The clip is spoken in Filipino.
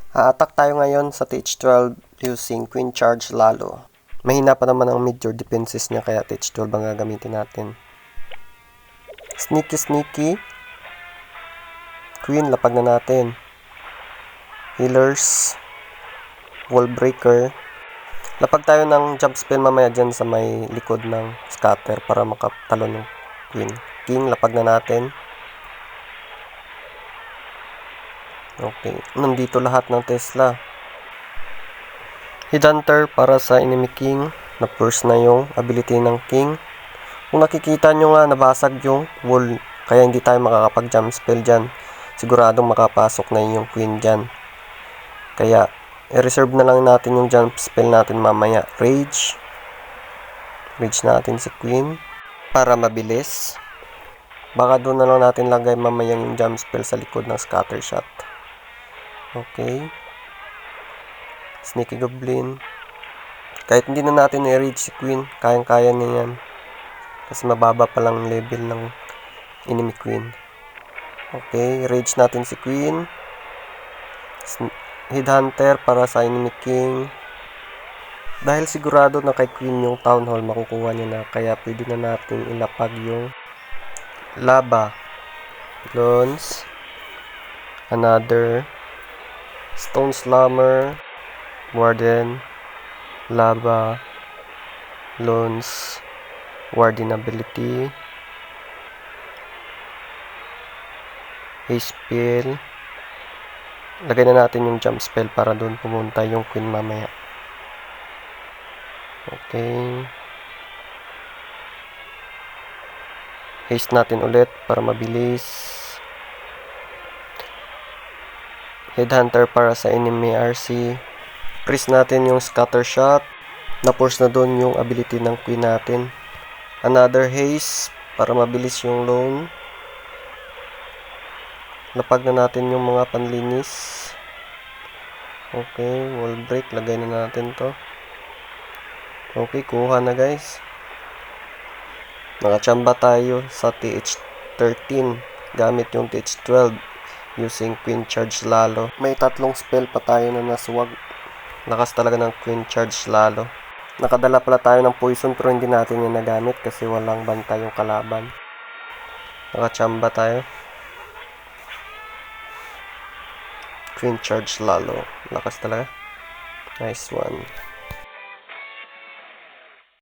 A-attack tayo ngayon sa TH12 using Queen Charge Lalo. Mahina pa naman ang major defenses niya kaya TH12 ang gagamitin natin. Sneaky. Queen, lapag na natin. Healers. Wall breaker. Lapag tayo ng jump spell mamaya dyan sa may likod ng scatter para makatalon ng Queen. King, lapag na natin. Okay, nandito lahat ng Tesla. Headhunter para sa enemy King. Na-burst na yung ability ng King. Kung nakikita nyo nga, nabasag yung wall. Kaya hindi tayo makakapag-jump spell dyan. Siguradong makapasok na yung Queen dyan. Kaya, i-reserve na lang natin yung jump spell natin mamaya. Rage. Rage natin si Queen. Para mabilis. Baka doon na lang natin lagay mamaya yung jump spell sa likod ng scatter shot. Okay. Sneaky Goblin. Kahit hindi na natin i-rage si Queen, kayang-kaya niya yan. Kasi mababa pa lang level ng enemy Queen. Okay, rage natin si Queen. Headhunter para sa enemy King. Dahil sigurado na kay Queen yung Town Hall, makukuha niya na. Kaya pwede na natin ilapag yung Laba. Lons. Another. Stone Slammer. Warden. Laba. Lons. Warden ability. Haste spell. Lagay na natin yung jump spell para doon pumunta yung Queen mamaya. Okay. Haste natin ulit para mabilis. Headhunter para sa enemy RC. Freeze natin yung scatter shot. Na-force na doon yung ability ng Queen natin. Another haste para mabilis yung lone. Lapag na natin yung mga panlinis. Okay, wall break. Lagay na natin to. Okay, kuha na guys. Nakachamba tayo sa TH13 gamit yung TH12 using Queen Charge Lalo. May tatlong spell pa tayo na naswag. Lakas talaga ng Queen Charge Lalo. Nakadala pala tayo ng poison pero hindi natin yung nagamit kasi walang bantay yung kalaban. Nakachamba tayo. Queen Charge Lalo. Lakas talaga. Nice one.